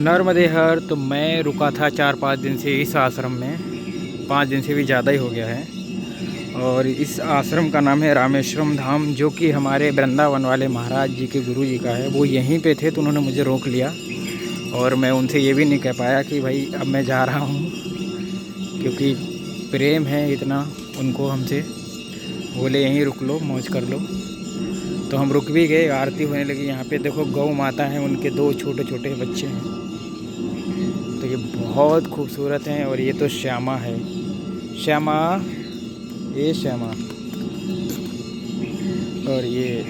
नर्मदे हर तो मैं रुका था 4-5 दिन से इस आश्रम में। 5 दिन से भी ज़्यादा ही हो गया है। और इस आश्रम का नाम है रामेश्वरम धाम, जो कि हमारे वृंदावन वाले महाराज जी के गुरु जी का है। वो यहीं पे थे तो उन्होंने मुझे रोक लिया और मैं उनसे ये भी नहीं कह पाया कि भाई अब मैं जा रहा हूँ, क्योंकि प्रेम है इतना उनको हमसे। बोले यहीं रुक लो, मौज कर लो। तो हम रुक भी गए। आरती होने लगी। यहाँ पे देखो गौ माता है, उनके 2 छोटे छोटे बच्चे हैं। तो ये बहुत खूबसूरत हैं। और ये तो श्यामा है। श्यामा, ये श्यामा। और ये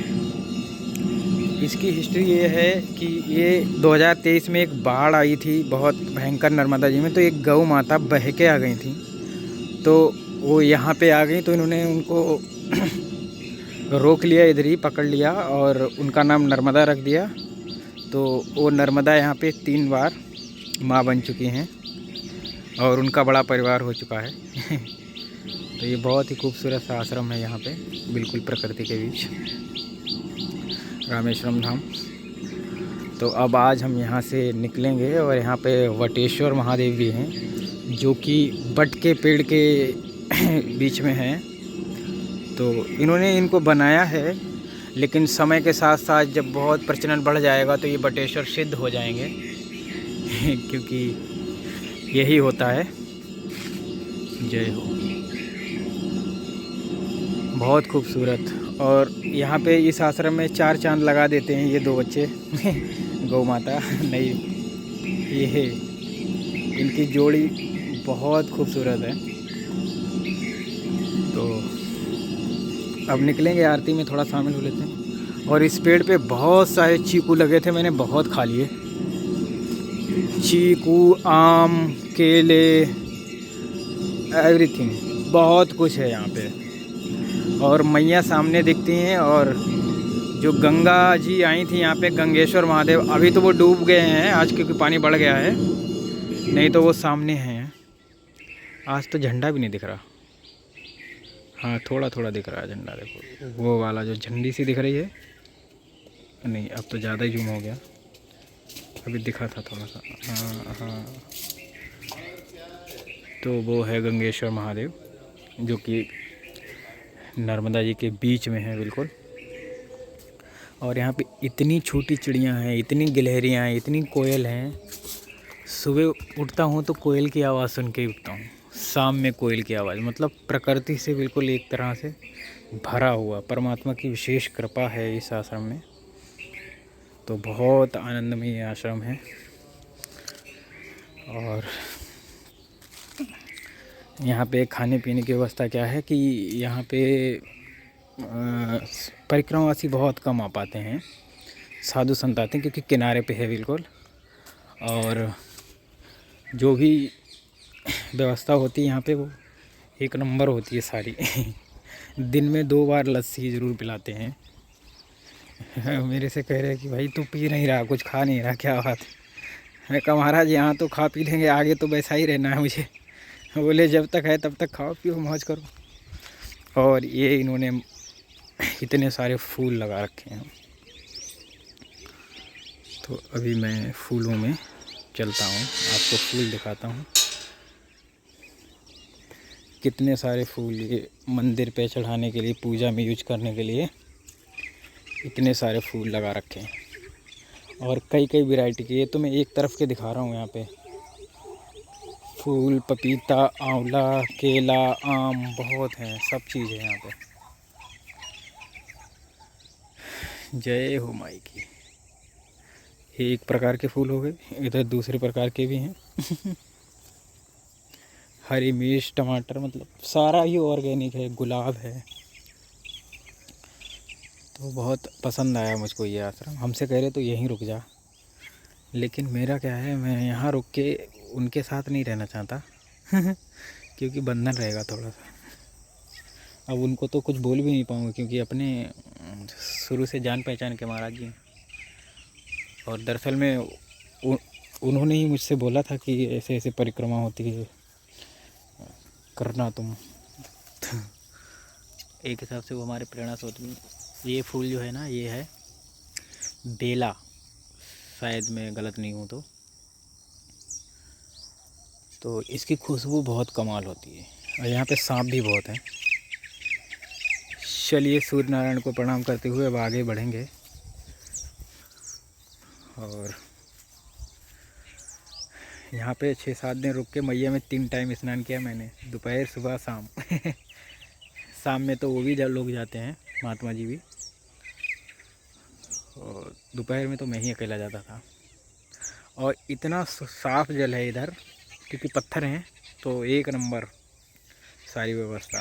इसकी हिस्ट्री ये है कि ये 2023 में एक बाढ़ आई थी बहुत भयंकर नर्मदा जी में। तो एक गौ माता बह के आ गई थी, तो वो यहाँ पे आ गई। तो इन्होंने उनको रोक लिया, इधर ही पकड़ लिया और उनका नाम नर्मदा रख दिया। तो वो नर्मदा यहाँ पे 3 बार माँ बन चुकी हैं और उनका बड़ा परिवार हो चुका है। तो ये बहुत ही खूबसूरत सा आश्रम है यहाँ पे, बिल्कुल प्रकृति के बीच, रामेश्वरम धाम। तो अब आज हम यहाँ से निकलेंगे और यहाँ पे वटेश्वर महादेव भी हैं, जो कि बट के पेड़ के बीच में हैं। तो इन्होंने इनको बनाया है, लेकिन समय के साथ साथ जब बहुत प्रचलन बढ़ जाएगा तो ये बटेश्वर सिद्ध हो जाएंगे। क्योंकि यही होता है। जय हो। बहुत खूबसूरत। और यहाँ पे इस आश्रम में 4 चांद लगा देते हैं ये 2 बच्चे। गौ माता नहीं, ये है इनकी जोड़ी, बहुत खूबसूरत है। तो अब निकलेंगे, आरती में थोड़ा शामिल हो लेते हैं। और इस पेड़ पे बहुत सारे चीकू लगे थे, मैंने बहुत खा लिए। चीकू, आम, केले, एवरीथिंग, बहुत कुछ है यहाँ पे। और मैया सामने दिखती हैं। और जो गंगा जी आई थी यहाँ पे, गंगेश्वर महादेव, अभी तो वो डूब गए हैं आज, क्योंकि पानी बढ़ गया है। नहीं तो वो सामने हैं। आज तो झंडा भी नहीं दिख रहा। हाँ, थोड़ा थोड़ा दिख रहा है झंडा। देखो वो वाला जो झंडी सी दिख रही है। नहीं, अब तो ज़्यादा ही जूम हो गया। अभी दिखा था थोड़ा सा। हाँ हाँ। तो वो है गंगेश्वर महादेव, जो कि नर्मदा जी के बीच में है बिल्कुल। और यहाँ पे इतनी छोटी चिड़ियाँ हैं, इतनी गिलहरियाँ हैं, इतनी कोयल हैं। सुबह उठता हूँ तो कोयल की आवाज़ सुन के ही उठता हूँ। शाम में कोयल की आवाज़, मतलब प्रकृति से बिल्कुल एक तरह से भरा हुआ। परमात्मा की विशेष कृपा है इस आश्रम में। तो बहुत आनंदमय आश्रम है। और यहाँ पे खाने पीने की व्यवस्था क्या है कि यहाँ पे परिक्रमावासी बहुत कम आ पाते हैं। साधु संत आते हैं, क्योंकि किनारे पे है बिल्कुल। और जो भी व्यवस्था होती है यहाँ पे, वो एक नंबर होती है सारी। दिन में 2 बार लस्सी ज़रूर पिलाते हैं। मेरे से कह रहे हैं कि भाई तू पी नहीं रहा, कुछ खा नहीं रहा, क्या बात है? मैं कहा महाराज यहाँ तो खा पी लेंगे, आगे तो वैसा ही रहना है मुझे। बोले जब तक है तब तक खाओ पियो मौज करो। और ये इन्होंने इतने सारे फूल लगा रखे हैं। तो अभी मैं फूलों में चलता हूँ, आपको फूल दिखाता हूँ। कितने सारे फूल ये मंदिर पे चढ़ाने के लिए, पूजा में यूज करने के लिए इतने सारे फूल लगा रखे हैं। और कई कई वैरायटी के। ये तो मैं एक तरफ के दिखा रहा हूँ। यहाँ पे फूल, पपीता, आंवला, केला, आम बहुत हैं, सब चीज़ है यहाँ पे। जय हो माई की। एक प्रकार के फूल हो गए, इधर दूसरे प्रकार के भी हैं। हरी मिर्च, टमाटर, मतलब सारा ही ऑर्गेनिक है। गुलाब है। तो बहुत पसंद आया मुझको ये आश्रम। हमसे कह रहे तो यहीं रुक जा, लेकिन मेरा क्या है, मैं यहाँ रुक के उनके साथ नहीं रहना चाहता। क्योंकि बंधन रहेगा थोड़ा सा। अब उनको तो कुछ बोल भी नहीं पाऊँगा, क्योंकि अपने शुरू से जान पहचान के महाराज जी। और दरअसल में उन्होंने ही मुझसे बोला था कि ऐसे ऐसे परिक्रमा होती है, करना तुम। एक हिसाब से वो हमारे प्रेरणा स्रोत में। ये फूल जो है ना, ये है बेला, शायद मैं गलत नहीं हूँ तो। तो इसकी खुशबू बहुत कमाल होती है। और यहाँ पे सांप भी बहुत हैं। चलिए सूर्य नारायण को प्रणाम करते हुए अब आगे बढ़ेंगे। और यहाँ पे 6-7 दिन रुक के मैया में 3 टाइम स्नान किया मैंने, दोपहर सुबह शाम। शाम में तो वो भी लोग जाते हैं, महात्मा जी भी, और दोपहर में तो मैं ही अकेला जाता था। और इतना साफ़ जल है इधर, क्योंकि पत्थर हैं तो एक नंबर सारी व्यवस्था।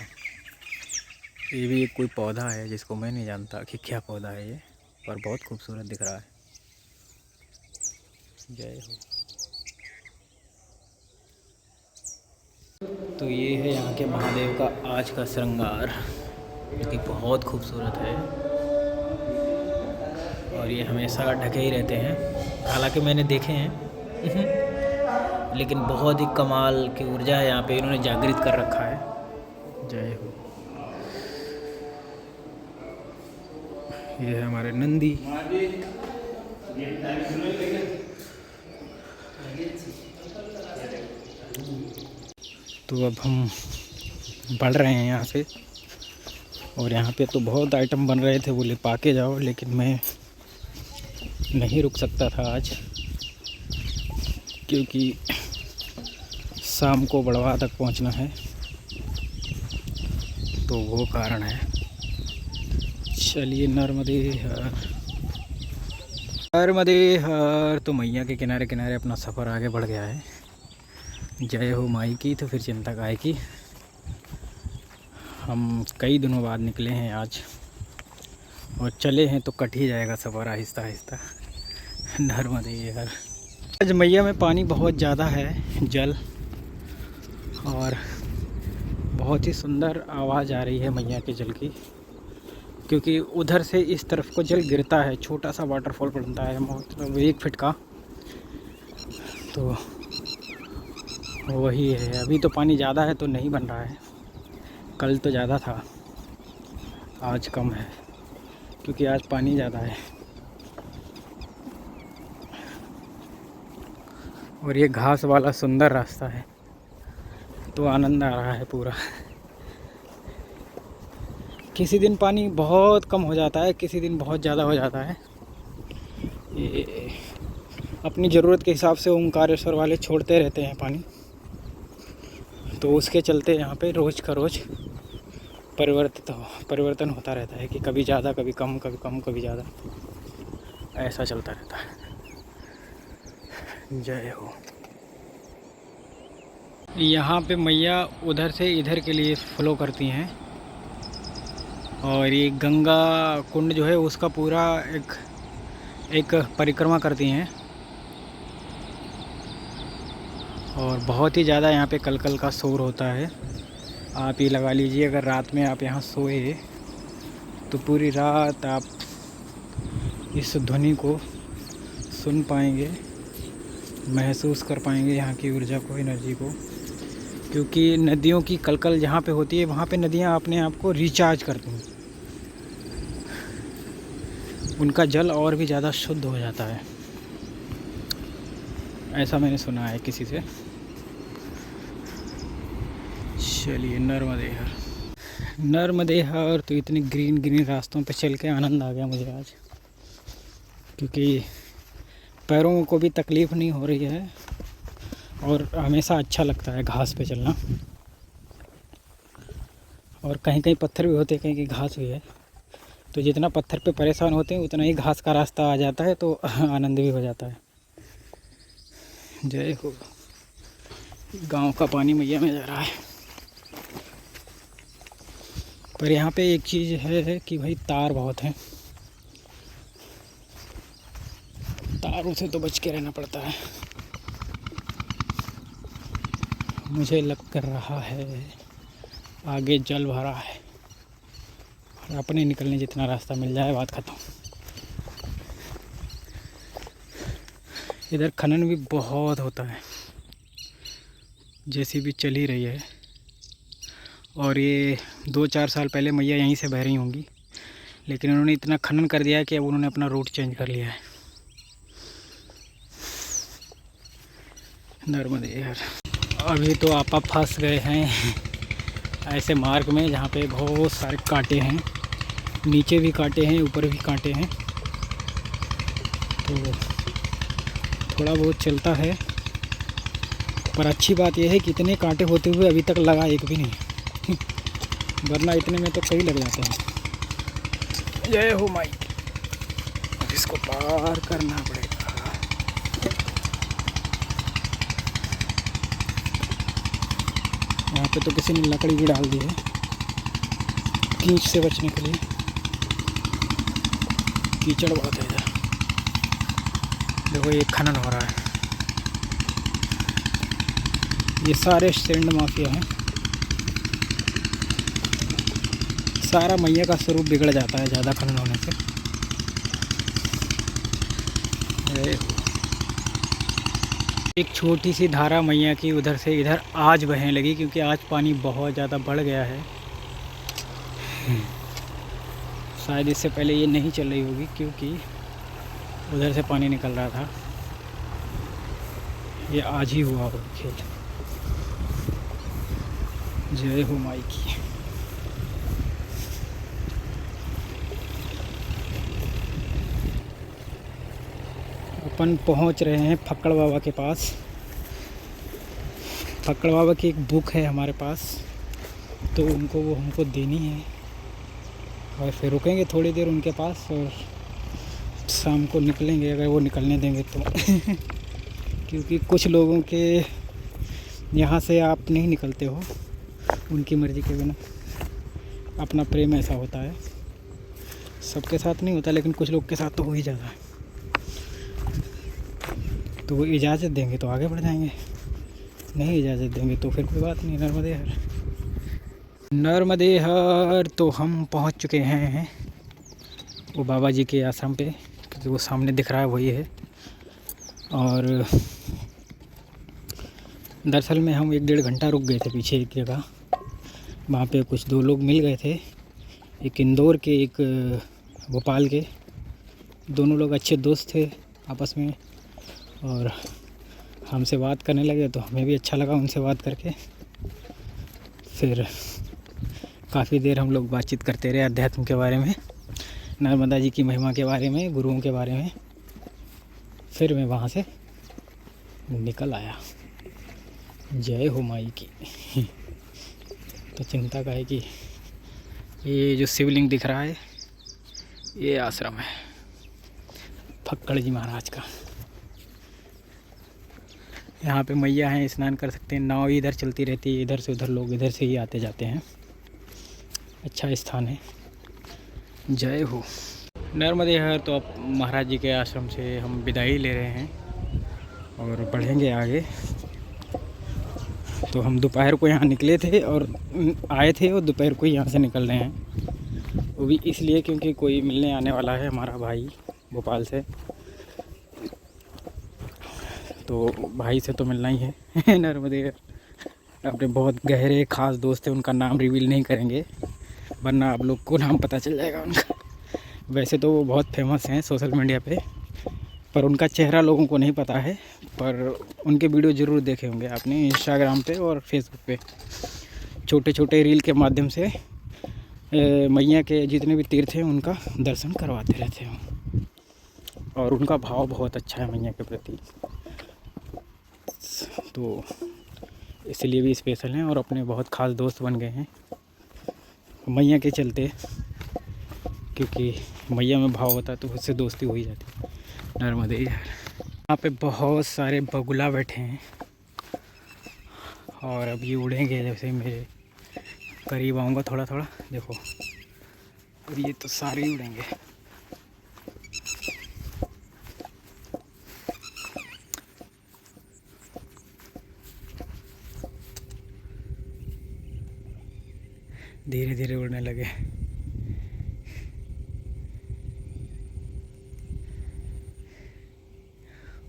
ये भी एक कोई पौधा है जिसको मैं नहीं जानता कि क्या पौधा है ये, पर बहुत खूबसूरत दिख रहा है। जय हो। तो ये है यहाँ के महादेव का आज का श्रृंगार, जो कि बहुत खूबसूरत है। और ये हमेशा ढके ही रहते हैं, हालांकि मैंने देखे हैं, लेकिन बहुत ही कमाल की ऊर्जा है यहाँ पे, इन्होंने जागृत कर रखा है। जय हो। ये है हमारे नंदी। तो अब हम बढ़ रहे हैं यहाँ से, और यहाँ पे तो बहुत आइटम बन रहे थे, बोले पाके जाओ, लेकिन मैं नहीं रुक सकता था आज, क्योंकि शाम को बड़वा तक पहुँचना है, तो वो कारण है। चलिए नर्मदे हर, नर्मदे हर। तो मैया के किनारे किनारे अपना सफ़र आगे बढ़ गया है। जय हो माई की, तो फिर चिंता काहे की। हम कई दिनों बाद निकले हैं आज, और चले हैं तो कट ही जाएगा सफ़र आहिस्ता आहिस्ता। नर्मदे हर। आज मैया में पानी बहुत ज़्यादा है, जल, और बहुत ही सुंदर आवाज़ आ रही है मैया के जल की, क्योंकि उधर से इस तरफ को जल गिरता है। छोटा सा वाटरफॉल बनता है, मतलब 1 फीट का, तो वही है। अभी तो पानी ज़्यादा है तो नहीं बन रहा है, कल तो ज़्यादा था, आज कम है, क्योंकि आज पानी ज़्यादा है। और ये घास वाला सुंदर रास्ता है, तो आनंद आ रहा है पूरा। किसी दिन पानी बहुत कम हो जाता है, किसी दिन बहुत ज़्यादा हो जाता है। ये अपनी ज़रूरत के हिसाब से ओंकारेश्वर वाले छोड़ते रहते हैं पानी, तो उसके चलते यहाँ पे रोज़ का रोज़ परिवर्तन होता रहता है, कि कभी ज़्यादा कभी कम, कभी कम कभी ज़्यादा, ऐसा चलता रहता है। जय हो। यहाँ पे मैया उधर से इधर के लिए फ्लो करती हैं, और ये गंगा कुंड जो है उसका पूरा एक परिक्रमा करती हैं। और बहुत ही ज़्यादा यहाँ पे कलकल का शोर होता है। आप ये लगा लीजिए, अगर रात में आप यहाँ सोए तो पूरी रात आप इस ध्वनि को सुन पाएंगे, महसूस कर पाएंगे यहाँ की ऊर्जा को, एनर्जी को। क्योंकि नदियों की कलकल जहाँ पे होती है, वहाँ पे नदियाँ अपने आप को रिचार्ज करती हैं, उनका जल और भी ज़्यादा शुद्ध हो जाता है, ऐसा मैंने सुना है किसी से। चलिए नर्मदे हर, नर्मदे हर। तो इतने ग्रीन ग्रीन रास्तों पे चल के आनंद आ गया मुझे आज, क्योंकि पैरों को भी तकलीफ़ नहीं हो रही है, और हमेशा अच्छा लगता है घास पे चलना। और कहीं कहीं पत्थर भी होते हैं, कहीं कहीं घास भी है, तो जितना पत्थर पे परेशान होते हैं उतना ही घास का रास्ता आ जाता है, तो आनंद भी हो जाता है। जय हो। गांव का पानी मैया में जा रहा है। पर यहाँ पे एक चीज़ है कि भाई तार बहुत हैं, तारों से तो बच के रहना पड़ता है। मुझे लग कर रहा है आगे जल भरा है, और अपने निकलने जितना रास्ता मिल जाए बात ख़त्म। इधर खनन भी बहुत होता है, जेसीबी चल ही रही है। और ये 2-4 साल पहले मैया यहीं से बह रही होंगी, लेकिन उन्होंने इतना खनन कर दिया है कि अब उन्होंने अपना रूट चेंज कर लिया है। नर्मदे हर। अभी तो आपा फंस गए हैं ऐसे मार्ग में जहाँ पे बहुत सारे कांटे हैं, नीचे भी कांटे हैं, ऊपर भी कांटे हैं। तो थोड़ा बहुत चलता है, पर अच्छी बात यह है कि इतने कांटे होते हुए अभी तक लगा एक भी नहीं वरना इतने में तो कई लग जाते हैं। जय हो माई। अब इसको पार करना पड़ेगा। यहाँ पे तो किसी ने लकड़ी भी डाल दी है कीच से बचने के लिए। कीचड़ बहुत है इधर। देखो ये खनन हो रहा है। ये सारे सैंड माफिया हैं। सारा मैया का स्वरूप बिगड़ जाता है ज़्यादा खनन होने से। एक छोटी सी धारा मैया की उधर से इधर आज बहने लगी, क्योंकि आज पानी बहुत ज़्यादा बढ़ गया है। शायद इससे पहले ये नहीं चल रही होगी, क्योंकि उधर से पानी निकल रहा था। ये आज ही हुआ होगा खेल। जय हो माई की। अपन पहुंच रहे हैं फक्कड़ बाबा के पास। फक्कड़ बाबा की एक बुक है हमारे पास, तो उनको वो हमको देनी है और फिर रुकेंगे थोड़ी देर उनके पास और शाम को निकलेंगे, अगर वो निकलने देंगे तो क्योंकि कुछ लोगों के यहाँ से आप नहीं निकलते हो उनकी मर्ज़ी के बिना। अपना प्रेम ऐसा होता है, सबके साथ नहीं होता लेकिन कुछ लोग के साथ तो हो ही जाता है। तो वो इजाज़त देंगे तो आगे बढ़ जाएंगे, नहीं इजाज़त देंगे तो फिर कोई बात नहीं। नर्मदे हर। नर्मदे हर। तो हम पहुंच चुके हैं वो बाबा जी के आश्रम पे, क्योंकि वो सामने दिख रहा है वही है। और दरअसल में हम 1-1.5 घंटा रुक गए थे पीछे एक जगह। वहाँ पे कुछ 2 लोग मिल गए थे, एक इंदौर के एक भोपाल के। दोनों लोग अच्छे दोस्त थे आपस में और हमसे बात करने लगे, तो हमें भी अच्छा लगा उनसे बात करके। फिर काफ़ी देर हम लोग बातचीत करते रहे अध्यात्म के बारे में, नर्मदा जी की महिमा के बारे में, गुरुओं के बारे में। फिर मैं वहाँ से निकल आया। जय हो माई की। तो चिंता का है कि ये जो शिवलिंग दिख रहा है ये आश्रम है फक्कड़ जी महाराज का। यहाँ पे मैया हैं, स्नान कर सकते हैं। नाव इधर चलती रहती है, इधर से उधर लोग इधर से ही आते जाते हैं। अच्छा स्थान है। जय हो। नर्मदे हर। तो अब महाराज जी के आश्रम से हम विदाई ले रहे हैं और बढ़ेंगे आगे। तो हम दोपहर को यहाँ निकले थे और आए थे और दोपहर को यहाँ से निकल रहे हैं। वो भी इसलिए क्योंकि कोई मिलने आने वाला है हमारा भाई भोपाल से। तो भाई से तो मिलना ही है। नर्मदे अपने बहुत गहरे ख़ास दोस्त हैं, उनका नाम रिवील नहीं करेंगे वरना आप लोग को नाम पता चल जाएगा उनका। वैसे तो वो बहुत फेमस हैं सोशल मीडिया पे, पर उनका चेहरा लोगों को नहीं पता है। पर उनके वीडियो ज़रूर देखे होंगे आपने इंस्टाग्राम पे और फेसबुक पे। छोटे छोटे रील के माध्यम से मैया के जितने भी तीर्थ हैं उनका दर्शन करवाते रहते हैं और उनका भाव बहुत अच्छा है मैया के प्रति। तो इसलिए भी स्पेशल हैं और अपने बहुत ख़ास दोस्त बन गए हैं मैया के चलते, क्योंकि मैया में भाव होता है तो उससे दोस्ती हो ही जाती है। नर्मदे यार। यहाँ पे बहुत सारे बगुला बैठे हैं और अब ये उड़ेंगे जैसे मेरे करीब आऊँगा थोड़ा थोड़ा। देखो और ये तो सारे ही उड़ेंगे। धीरे धीरे उड़ने लगे।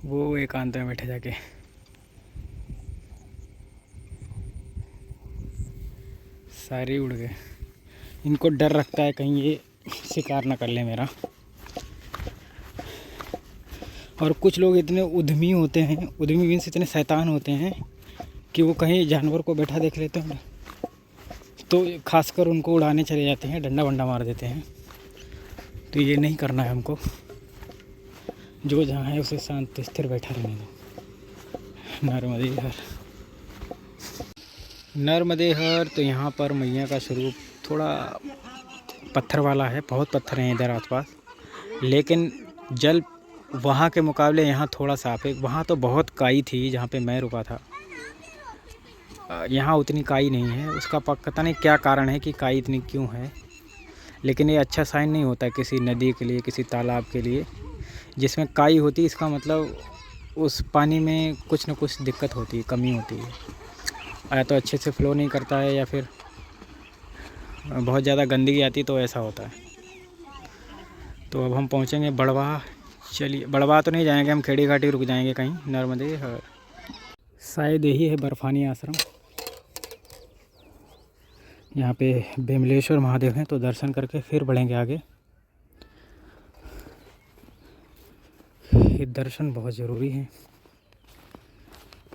वो एकांत में बैठे जाके। सारे उड़ गए। इनको डर रखता है कहीं ये शिकार ना कर ले मेरा। और कुछ लोग इतने उद्यमी होते हैं, उद्यमी मीन्स इतने शैतान होते हैं कि वो कहीं जानवर को बैठा देख लेते हैं तो खासकर उनको उड़ाने चले जाते हैं, डंडा वंडा मार देते हैं। तो ये नहीं करना है हमको, जो जहाँ है उसे शांत स्थिर बैठा रहने दो। नर्मदे हर, नर्मदे हर। तो यहाँ पर मैया का स्वरूप थोड़ा पत्थर वाला है, बहुत पत्थर हैं इधर आसपास, लेकिन जल वहाँ के मुकाबले यहाँ थोड़ा साफ है। वहाँ तो बहुत काई थी जहाँ पे मैं रुका था, यहाँ उतनी काई नहीं है। उसका पता नहीं क्या कारण है कि काई इतनी क्यों है, लेकिन ये अच्छा साइन नहीं होता किसी नदी के लिए, किसी तालाब के लिए। जिसमें काई होती है इसका मतलब उस पानी में कुछ न कुछ दिक्कत होती है, कमी होती है, या तो अच्छे से फ्लो नहीं करता है या फिर बहुत ज़्यादा गंदगी आती तो ऐसा होता है। तो अब हम पहुँचेंगे बड़वा। चलिए, बड़वा तो नहीं जाएंगे हम, खेड़ी घाटी रुक जाएंगे कहीं नर्मदे हर। शायद यही है बर्फानी आश्रम। यहाँ पे बिमलेश्वर महादेव हैं, तो दर्शन करके फिर बढ़ेंगे आगे। ये दर्शन बहुत ज़रूरी है,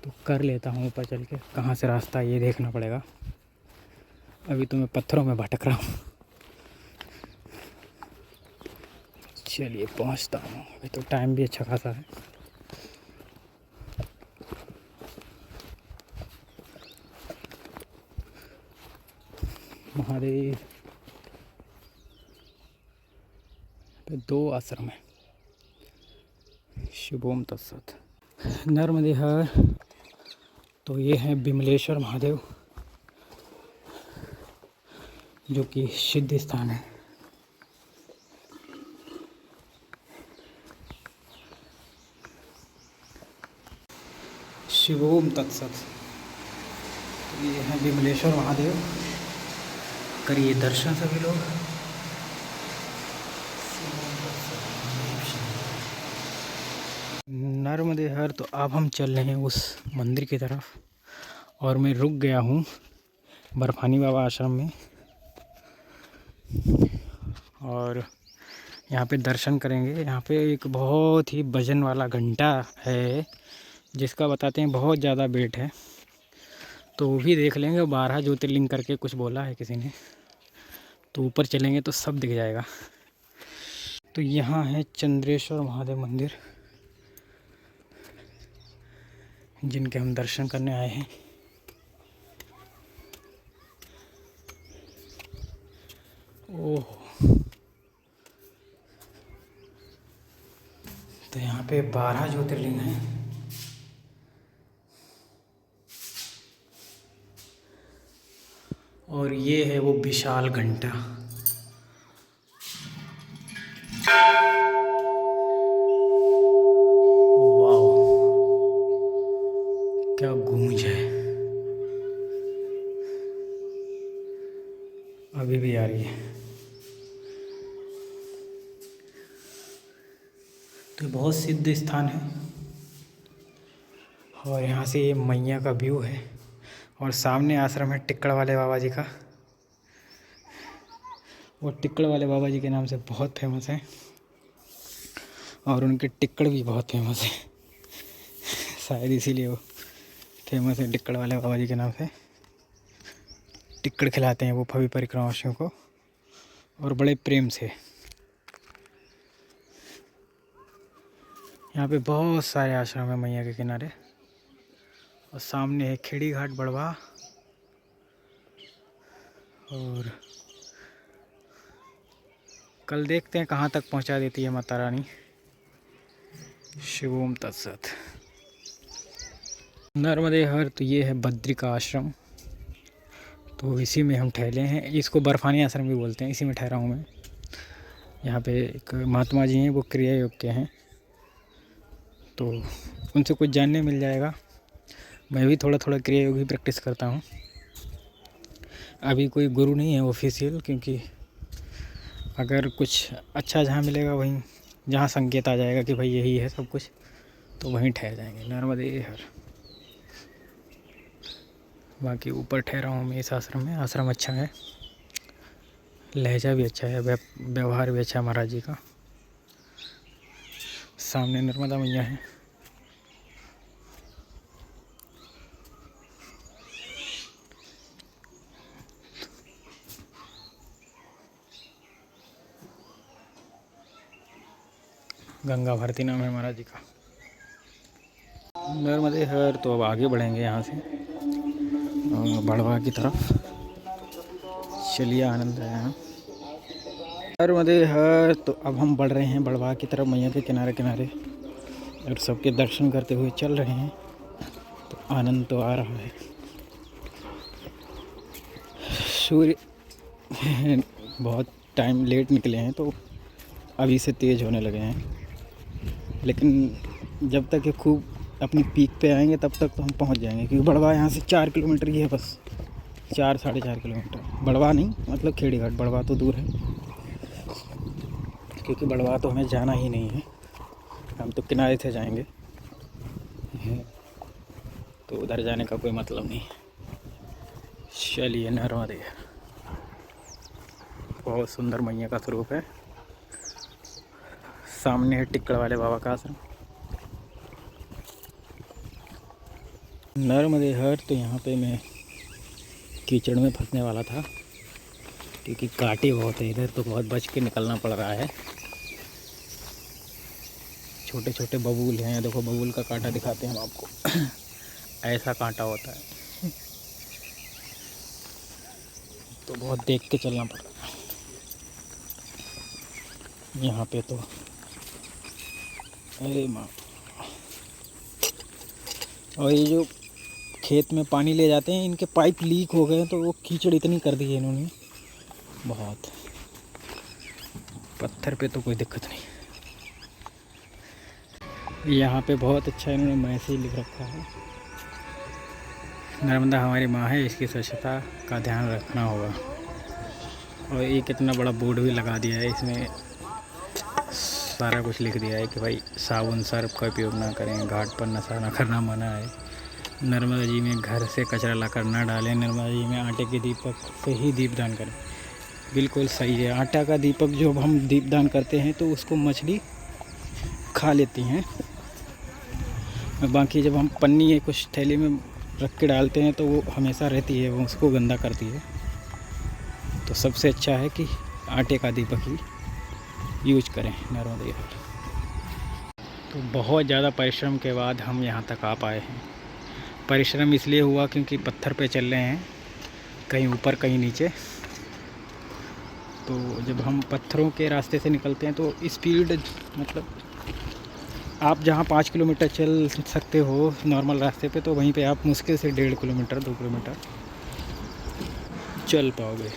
तो कर लेता हूँ ऊपर चल के। कहाँ से रास्ता ये देखना पड़ेगा, अभी तो मैं पत्थरों में भटक रहा हूँ। चलिए पहुँचता हूँ, अभी तो टाइम भी अच्छा खासा है। महादेव पे 2 आश्रम है। शुभोम तत्सत। नर्मदे हर। तो ये है बिमलेश्वर महादेव, जो कि सिद्ध स्थान है। शिवोम तत्सत। तो ये है बिमलेश्वर महादेव, करिए दर्शन सभी लोग। नर्मदे हर। तो अब हम चल रहे हैं उस मंदिर की तरफ, और मैं रुक गया हूँ बर्फानी बाबा आश्रम में, और यहाँ पे दर्शन करेंगे। यहाँ पे एक बहुत ही वजन वाला घंटा है, जिसका बताते हैं बहुत ज़्यादा वेट है, तो वो भी देख लेंगे। 12 ज्योतिर्लिंग करके कुछ बोला है किसी ने, तो ऊपर चलेंगे तो सब दिख जाएगा। तो यहाँ है चंद्रेश्वर महादेव मंदिर, जिनके हम दर्शन करने आए हैं। ओह, तो यहाँ पे 12 ज्योतिर्लिंग हैं। और ये है वो विशाल घंटा। वाह, क्या गूंज है, अभी भी आ रही है। तो बहुत सिद्ध स्थान है, और यहाँ से ये मैया का व्यू है, और सामने आश्रम है टिक्कड़ वाले बाबा जी का। वो टिक्कड़ वाले बाबा जी के नाम से बहुत फेमस है, और उनके टिक्कड़ भी बहुत फेमस है। शायद इसीलिए वो फेमस है टिक्कड़ वाले बाबा जी के नाम से। टिक्कड़ खिलाते हैं वो भव्य परिक्रमावासियों को, और बड़े प्रेम से। यहाँ पे बहुत सारे आश्रम है मैया के किनारे, और सामने है खेड़ी घाट बड़वा। और कल देखते हैं कहाँ तक पहुँचा देती है माता रानी। शिवोम तत्सत। नर्मदे हर। तो ये है बद्री का आश्रम, तो इसी में हम ठहरे हैं। इसको बर्फानी आश्रम भी बोलते हैं, इसी में ठहरा हूँ मैं। यहाँ पे एक महात्मा जी हैं, वो क्रिया योग के हैं, तो उनसे कुछ जानने मिल जाएगा। मैं भी थोड़ा थोड़ा क्रिया योग ही प्रैक्टिस करता हूँ। अभी कोई गुरु नहीं है ऑफिशियल, क्योंकि अगर कुछ अच्छा जहाँ मिलेगा, वहीं जहाँ संकेत आ जाएगा कि भाई यही है सब कुछ, तो वहीं ठहर जाएंगे। नर्मदे हर। बाकी ऊपर ठहरा हूँ मैं इस आश्रम में। आश्रम अच्छा है, लहजा भी अच्छा है, व्यवहार भी अच्छा है महाराज जी का। सामने नर्मदा मैया है। गंगा भारती नाम है महाराज जी का। नर्मदे हर तो अब आगे बढ़ेंगे यहाँ से बड़वा की तरफ। चलिए आनंद है यहाँ नर्मदे हर। तो अब हम बढ़ रहे हैं बड़वा की तरफ, मैया के किनारे किनारे, और सबके दर्शन करते हुए चल रहे हैं। तो आनंद तो आ रहा है। सूर्य बहुत टाइम लेट निकले हैं तो अभी से तेज़ होने लगे हैं, लेकिन जब तक ये खूब अपनी पीक पे आएंगे तब तक तो हम पहुंच जाएंगे, क्योंकि बड़वा यहाँ से 4 किलोमीटर ही है बस, 4-4.5 किलोमीटर। बड़वा नहीं, मतलब खेड़ी घाट। बड़वा तो दूर है, क्योंकि बड़वा तो हमें जाना ही नहीं है, हम तो किनारे से जाएंगे, तो उधर जाने का कोई मतलब नहीं। चलिए नर्मदे। बहुत सुंदर मैया का स्वरूप है। सामने है टिक्कड़ वाले बाबा का आश्रम। नर्मदे हर। तो यहाँ पे मैं कीचड़ में फंसने वाला था, क्योंकि कांटे बहुत है इधर, तो बहुत बच के निकलना पड़ रहा है। छोटे छोटे बबूल हैं, देखो बबूल का कांटा दिखाते हैं हम आपको। ऐसा कांटा होता है, तो बहुत देख के चलना पड़ रहा है यहाँ पे तो। अरे माँ, और ये जो खेत में पानी ले जाते हैं, इनके पाइप लीक हो गए, तो वो कीचड़ इतनी कर दी है इन्होंने बहुत। पत्थर पे तो कोई दिक्कत नहीं। यहाँ पे बहुत अच्छा इन्होंने मैसेज लिख रखा है, नर्मदा हमारी माँ है, इसकी स्वच्छता का ध्यान रखना होगा। और ये कितना बड़ा बोर्ड भी लगा दिया है, इसमें सारा कुछ लिख दिया है कि भाई साबुन सर्फ का उपयोग ना करें, घाट पर नशा ना करना मना है, नर्मदा जी में घर से कचरा लाकर ना डालें, नर्मदा जी में आटे के दीपक से ही दीपदान करें। बिल्कुल सही है। आटा का दीपक जो हम दीपदान करते हैं तो उसको मछली खा लेती हैं, बाकी जब हम पन्नी या कुछ थैली में रख के डालते हैं तो वो हमेशा रहती है, वो उसको गंदा करती है। तो सबसे अच्छा है कि आटे का दीपक ही यूज करें नर्मदे हर। तो बहुत ज़्यादा परिश्रम के बाद हम यहाँ तक आ पाए हैं। परिश्रम इसलिए हुआ क्योंकि पत्थर पे चल रहे हैं, कहीं ऊपर कहीं नीचे। तो जब हम पत्थरों के रास्ते से निकलते हैं तो स्पीड, मतलब आप जहाँ 5 किलोमीटर चल सकते हो नॉर्मल रास्ते पे, तो वहीं पे आप मुश्किल से 1.5 किलोमीटर 2 किलोमीटर चल पाओगे।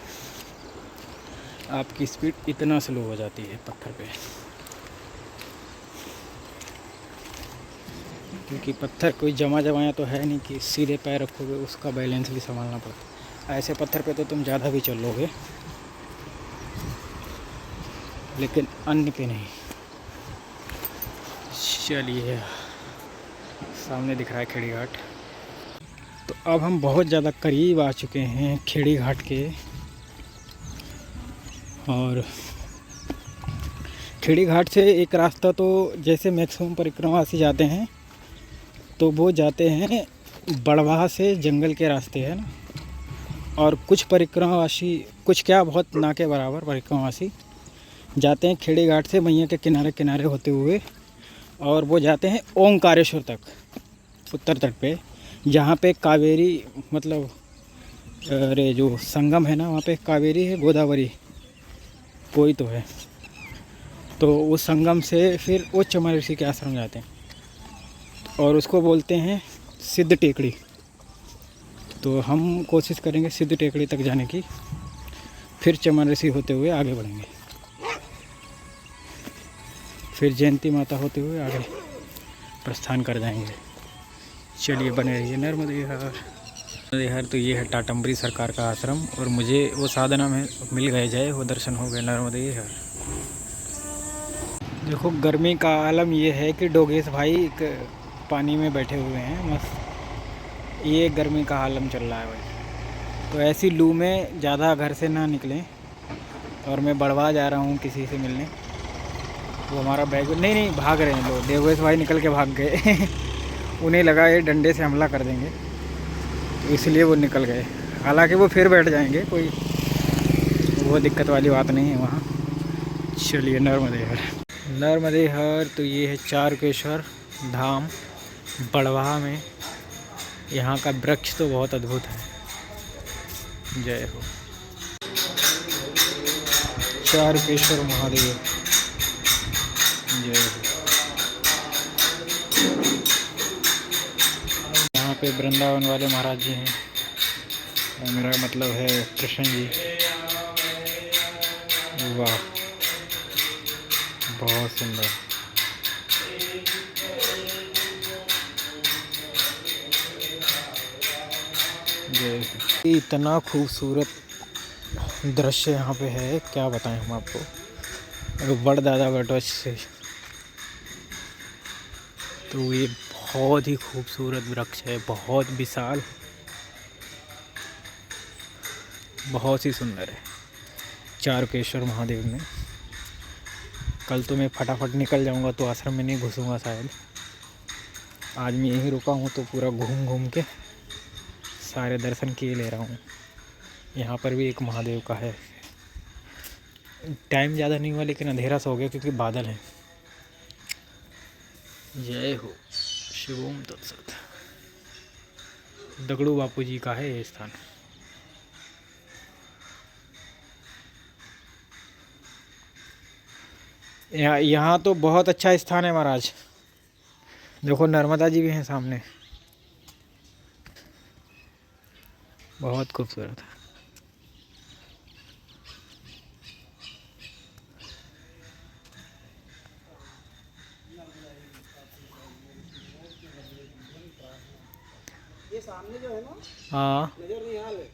आपकी स्पीड इतना स्लो हो जाती है पत्थर पे, क्योंकि पत्थर कोई जमा जमाया तो है नहीं कि सीधे पैर रखोगे, उसका बैलेंस भी संभालना पड़ता है। ऐसे पत्थर पे तो तुम ज़्यादा भी चल लोगे, लेकिन अन्य पे नहीं। चलिए, सामने दिख रहा है खेड़ी घाट। तो अब हम बहुत ज़्यादा करीब आ चुके हैं खेड़ी घाट के। और खेड़ी घाट से एक रास्ता तो जैसे मैक्सिमम परिक्रमावासी जाते हैं तो वो जाते हैं बड़वा से जंगल के रास्ते है ना, और कुछ परिक्रमावासी, कुछ क्या बहुत ना के बराबर परिक्रमावासी जाते हैं खेड़ी घाट से मैया के किनारे किनारे होते हुए, और वो जाते हैं ओंकारेश्वर तक, उत्तर तट पे, जहाँ पे कावेरी, मतलब अरे जो संगम है ना, वहाँ पे कावेरी है, गोदावरी कोई तो है। तो उस संगम से फिर वो चमन ऋषि के आश्रम जाते हैं, और उसको बोलते हैं सिद्ध टेकड़ी। तो हम कोशिश करेंगे सिद्ध टेकड़ी तक जाने की, फिर चमन ऋषि होते हुए आगे बढ़ेंगे, फिर जयंती माता होते हुए आगे प्रस्थान कर जाएंगे। चलिए बने रहिए नर्मदे हर। तो ये है टाटम्बरी सरकार का आश्रम, और मुझे वो साधना में मिल गए, जय वो दर्शन हो गए नर्मदे हर। देखो गर्मी का आलम ये है कि डोगेश भाई एक पानी में बैठे हुए हैं मस्त, ये गर्मी का आलम चल रहा है भाई। तो ऐसी लू में ज़्यादा घर से ना निकलें। और मैं बड़वा जा रहा हूँ किसी से मिलने, वो हमारा बैग नहीं भाग रहे हैं लोग, देवगेश भाई निकल के भाग गए। उन्हें लगा ये डंडे से हमला कर देंगे, तो इसलिए वो निकल गए। हालांकि वो फिर बैठ जाएंगे, कोई वो दिक्कत वाली बात नहीं है वहाँ। चलिए नर्मदे हर। नर्मदे हर। तो ये है चारुकेश्वर धाम बड़वाह में। यहाँ का वृक्ष तो बहुत अद्भुत है। जय हो चारुकेश्वर महादेव, जय हो। यहाँ पे वृंदावन वाले महाराज जी हैं, मेरा मतलब है कृष्ण जी। वाह, बहुत सुंदर। जय। इतना खूबसूरत दृश्य यहाँ पे है, क्या बताएं हम आपको। बड़ दादा बटवच से तो ये बहुत ही खूबसूरत वृक्ष है, बहुत विशाल, बहुत ही सुंदर है चारुकेश्वर महादेव में। कल तो मैं फटाफट निकल जाऊंगा तो आश्रम में नहीं घुसूंगा शायद। आज मैं यहीं रुका हूँ तो पूरा घूम घूम के सारे दर्शन किए ले रहा हूँ। यहाँ पर भी एक महादेव का है। टाइम ज़्यादा नहीं हुआ लेकिन अंधेरा सा हो गया क्योंकि बादल है। जय हो शिवोम तत्सत। दगड़ू बापू जी का है ये स्थान। यहाँ तो बहुत अच्छा स्थान है महाराज। देखो नर्मदा जी भी हैं सामने, बहुत खूबसूरत है। ये सामने जो है ना, हाँ नजर निहाल है।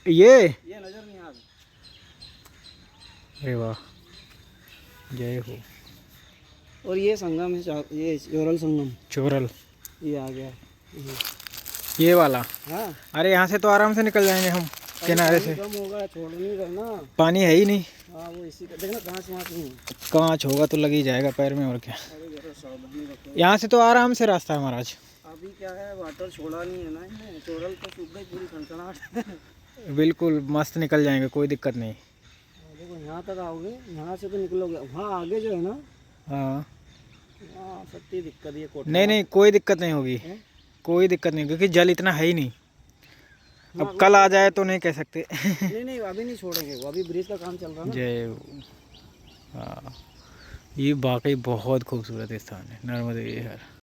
ये नजर निहाल। अरे वाह, जय हो। और ये संगम है, ये चोरल संगम। चोरल ये आ गया ये वाला। हाँ, अरे यहाँ से तो आराम से निकल जाएंगे हम किनारे से। कम होगा, छोड़ नहीं करना। पानी है ही नहीं। हाँ, वो इसी का देखना कहाँ से नहीं है। कांच होगा तो लग ही जाएगा पैर में, और क्या। अरे जरा सावधानी रखो। यहाँ से तो आराम से रास्ता है महाराज। अभी क्या है, वाटर छोड़ा नहीं है ना इन्हें। चोरल तो सूख गई पूरी खनखनाहट। बिल्कुल मस्त निकल जाएंगे, कोई दिक्कत नहीं। देखो यहाँ तक आओगे, यहाँ से तो निकलोगे, वहाँ आगे जो है ना, हाँ वहाँ सच्ची दिक्कत ये कोटा। नहीं कोई दिक्कत नहीं होगी, कोई दिक्कत नहीं, क्योंकि जल इतना है ही नहीं। अब कल आ जाए तो नहीं कह सकते। नहीं अभी नहीं छोड़ेंगे, वो अभी ब्रिज का काम चल रहा है ना। जय। हाँ, ये वाकई बहुत खूबसूरत स्थान है नर्मदे हर।